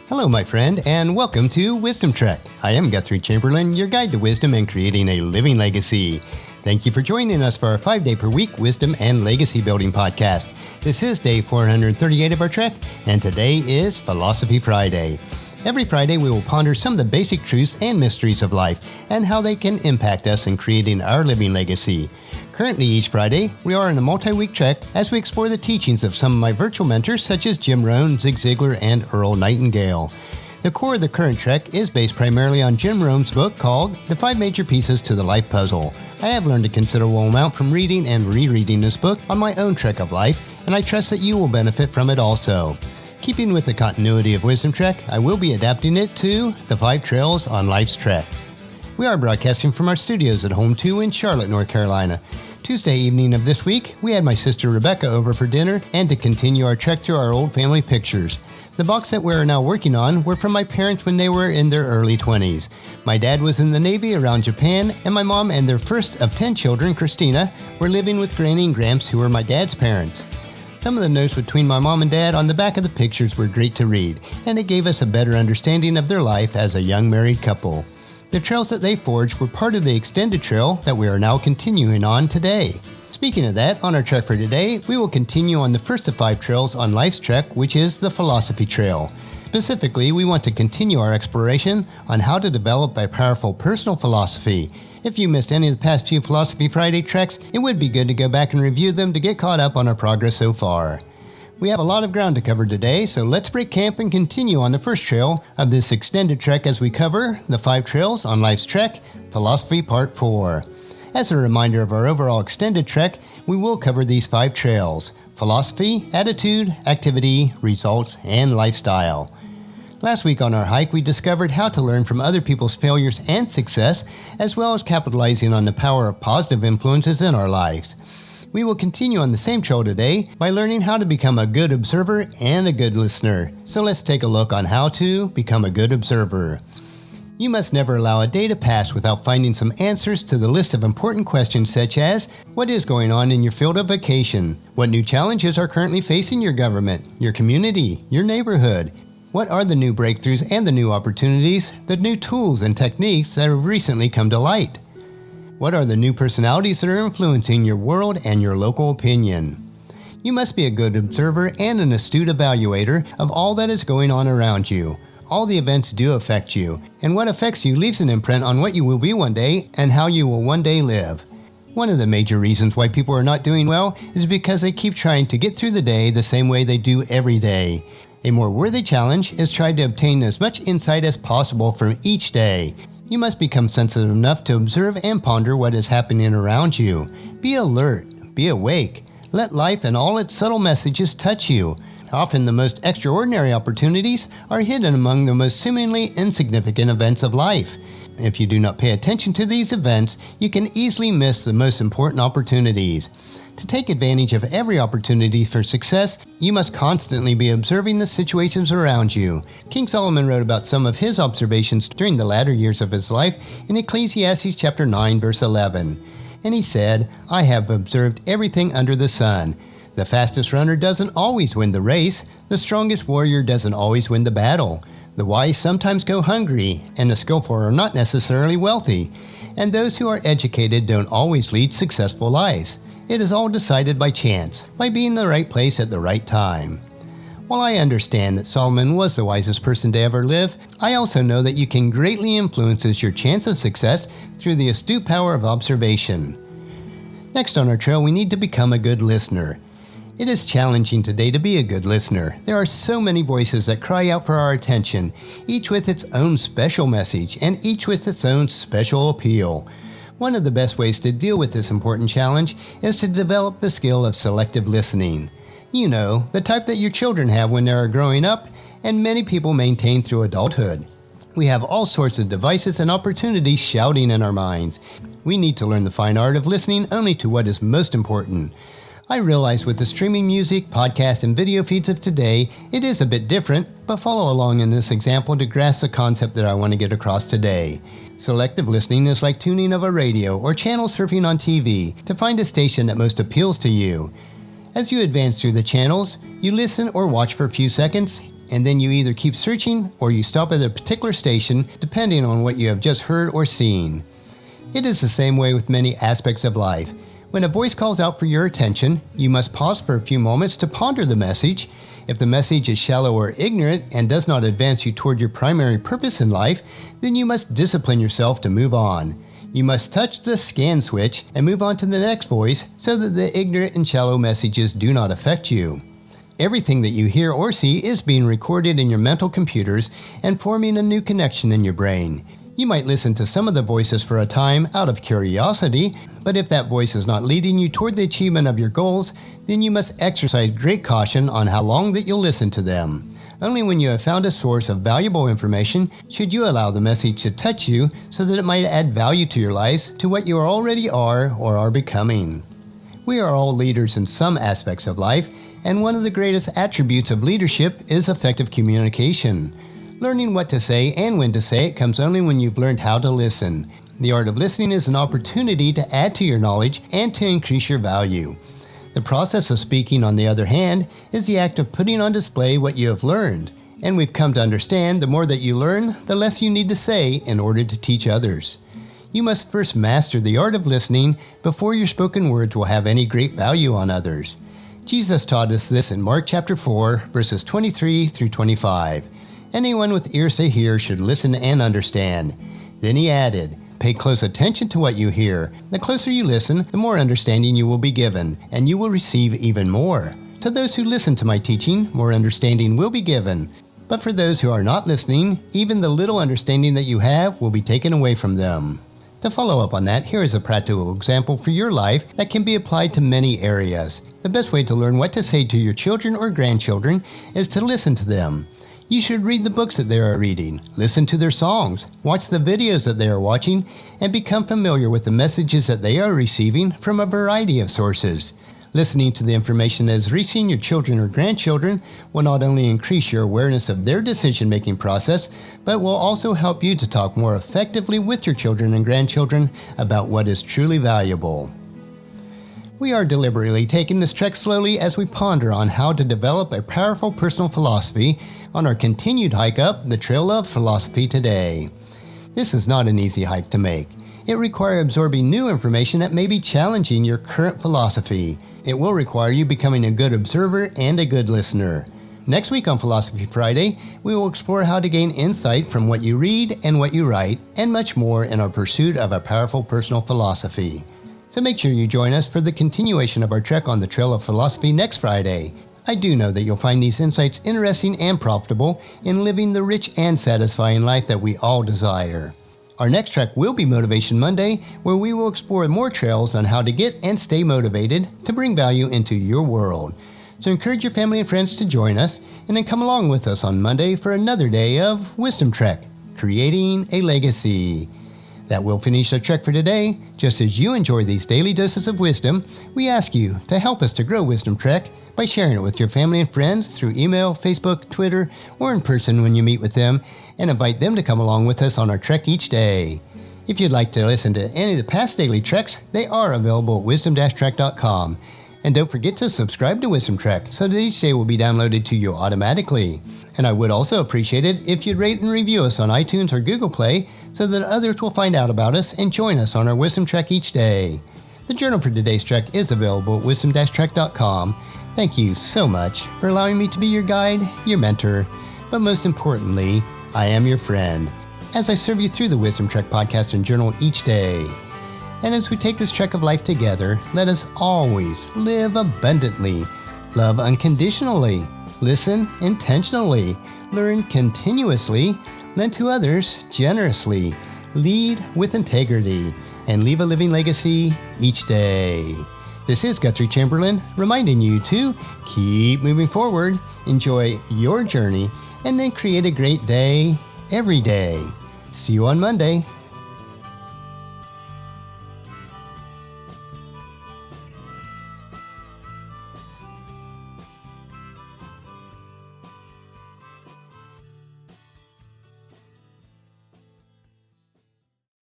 Hello, my friend, and welcome to Wisdom Trek. I am Guthrie Chamberlain, your guide to wisdom and creating a living legacy. Thank you for joining us for our 5-day-per-week wisdom and legacy building podcast. This is day 438 of our trek, and today is Philosophy Friday. Every Friday, we will ponder some of the basic truths and mysteries of life and how they can impact us in creating our living legacy. Currently, each Friday, we are in a multi-week trek as we explore the teachings of some of my virtual mentors such as Jim Rohn, Ziglar, and Earl Nightingale. The core of the current trek is based primarily on Jim Rohn's book called The 5 Major Pieces to the Life Puzzle. I have learned a considerable amount from reading and rereading this book on my own trek of life, and I trust that you will benefit from it also. Keeping with the continuity of Wisdom Trek, I will be adapting it to The 5 Trails on Life's Trek. We are broadcasting from our studios at Home 2 in Charlotte, North Carolina. Tuesday evening of this week, we had my sister Rebecca over for dinner and to continue our trek through our old family pictures. The box set we are now working on were from my parents when they were in their early 20s. My dad was in the Navy around Japan, and my mom and their first of 10 children, Christina, were living with Granny and Gramps, who were my dad's parents. Some of the notes between my mom and dad on the back of the pictures were great to read, and it gave us a better understanding of their life as a young married couple. The trails that they forged were part of the extended trail that we are now continuing on today. Speaking of that, on our trek for today, we will continue on the first of 5 trails on Life's Trek, which is the Philosophy Trail. Specifically, we want to continue our exploration on how to develop a powerful personal philosophy. If you missed any of the past few Philosophy Friday treks, it would be good to go back and review them to get caught up on our progress so far. We have a lot of ground to cover today, so let's break camp and continue on the first trail of this extended trek as we cover the 5 trails on Life's Trek, Philosophy Part 4. As a reminder of our overall extended trek, we will cover these 5 trails: philosophy, attitude, activity, results, and lifestyle. Last week on our hike, we discovered how to learn from other people's failures and success, as well as capitalizing on the power of positive influences in our lives. We will continue on the same trail today by learning how to become a good observer and a good listener. So let's take a look on how to become a good observer. You must never allow a day to pass without finding some answers to the list of important questions such as, what is going on in your field of vocation? What new challenges are currently facing your government, your community, your neighborhood? What are the new breakthroughs and the new opportunities, the new tools and techniques that have recently come to light? What are the new personalities that are influencing your world and your local opinion? You must be a good observer and an astute evaluator of all that is going on around you. All the events do affect you, and what affects you leaves an imprint on what you will be one day and how you will one day live. One of the major reasons why people are not doing well is because they keep trying to get through the day the same way they do every day. A more worthy challenge is trying to obtain as much insight as possible from each day. You must become sensitive enough to observe and ponder what is happening around you. Be alert, be awake. Let life and all its subtle messages touch you. Often the most extraordinary opportunities are hidden among the most seemingly insignificant events of life. If you do not pay attention to these events, you can easily miss the most important opportunities. To take advantage of every opportunity for success, you must constantly be observing the situations around you. King Solomon wrote about some of his observations during the latter years of his life in Ecclesiastes chapter 9, verse 11. And he said, I have observed everything under the sun. The fastest runner doesn't always win the race. The strongest warrior doesn't always win the battle. The wise sometimes go hungry, and the skillful are not necessarily wealthy. And those who are educated don't always lead successful lives. It is all decided by chance, by being in the right place at the right time. While I understand that Solomon was the wisest person to ever live, I also know that you can greatly influence your chance of success through the astute power of observation. Next on our trail, we need to become a good listener. It is challenging today to be a good listener. There are so many voices that cry out for our attention, each with its own special message and each with its own special appeal. One of the best ways to deal with this important challenge is to develop the skill of selective listening. You know, the type that your children have when they are growing up, and many people maintain through adulthood. We have all sorts of devices and opportunities shouting in our minds. We need to learn the fine art of listening only to what is most important. I realize with the streaming music, podcast, and video feeds of today, it is a bit different, but follow along in this example to grasp the concept that I want to get across today. Selective listening is like tuning of a radio or channel surfing on TV to find a station that most appeals to you. As you advance through the channels, you listen or watch for a few seconds, and then you either keep searching or you stop at a particular station depending on what you have just heard or seen. It is the same way with many aspects of life. When a voice calls out for your attention, you must pause for a few moments to ponder the message. If the message is shallow or ignorant and does not advance you toward your primary purpose in life, then you must discipline yourself to move on. You must touch the scan switch and move on to the next voice so that the ignorant and shallow messages do not affect you. Everything that you hear or see is being recorded in your mental computers and forming a new connection in your brain. You might listen to some of the voices for a time out of curiosity, but if that voice is not leading you toward the achievement of your goals, then you must exercise great caution on how long that you'll listen to them. Only when you have found a source of valuable information should you allow the message to touch you so that it might add value to your lives, to what you already are or are becoming. We are all leaders in some aspects of life, and one of the greatest attributes of leadership is effective communication. Learning what to say and when to say it comes only when you've learned how to listen. The art of listening is an opportunity to add to your knowledge and to increase your value. The process of speaking, on the other hand, is the act of putting on display what you have learned. And we've come to understand the more that you learn, the less you need to say in order to teach others. You must first master the art of listening before your spoken words will have any great value on others. Jesus taught us this in Mark chapter 4, verses 23 through 25. Anyone with ears to hear should listen and understand. Then he added, pay close attention to what you hear. The closer you listen, the more understanding you will be given, and you will receive even more. To those who listen to my teaching, more understanding will be given. But for those who are not listening, even the little understanding that you have will be taken away from them. To follow up on that, here is a practical example for your life that can be applied to many areas. The best way to learn what to say to your children or grandchildren is to listen to them. You should read the books that they are reading, listen to their songs, watch the videos that they are watching, and become familiar with the messages that they are receiving from a variety of sources. Listening to the information that is reaching your children or grandchildren will not only increase your awareness of their decision-making process, but will also help you to talk more effectively with your children and grandchildren about what is truly valuable. We are deliberately taking this trek slowly as we ponder on how to develop a powerful personal philosophy on our continued hike up the trail of philosophy today. This is not an easy hike to make. It requires absorbing new information that may be challenging your current philosophy. It will require you becoming a good observer and a good listener. Next week on Philosophy Friday, we will explore how to gain insight from what you read and what you write, and much more in our pursuit of a powerful personal philosophy. So make sure you join us for the continuation of our trek on the trail of philosophy next Friday. I do know that you'll find these insights interesting and profitable in living the rich and satisfying life that we all desire. Our next trek will be Motivation Monday, where we will explore more trails on how to get and stay motivated to bring value into your world. So encourage your family and friends to join us, and then come along with us on Monday for another day of Wisdom Trek, Creating a Legacy. That will finish our trek for today. Just as you enjoy these daily doses of wisdom, we ask you to help us to grow Wisdom Trek by sharing it with your family and friends through email, Facebook, Twitter, or in person when you meet with them, and invite them to come along with us on our trek each day. If you'd like to listen to any of the past daily treks, they are available at wisdom-trek.com. And don't forget to subscribe to Wisdom Trek so that each day will be downloaded to you automatically. And I would also appreciate it if you'd rate and review us on iTunes or Google Play so that others will find out about us and join us on our Wisdom Trek each day. The journal for today's trek is available at wisdom-trek.com. Thank you so much for allowing me to be your guide, your mentor, but most importantly, I am your friend as I serve you through the Wisdom Trek podcast and journal each day. And as we take this trek of life together, let us always live abundantly, love unconditionally, listen intentionally, learn continuously, lend to others generously, lead with integrity, and leave a living legacy each day. This is Guthrie Chamberlain reminding you to keep moving forward, enjoy your journey, and then create a great day every day. See you on Monday.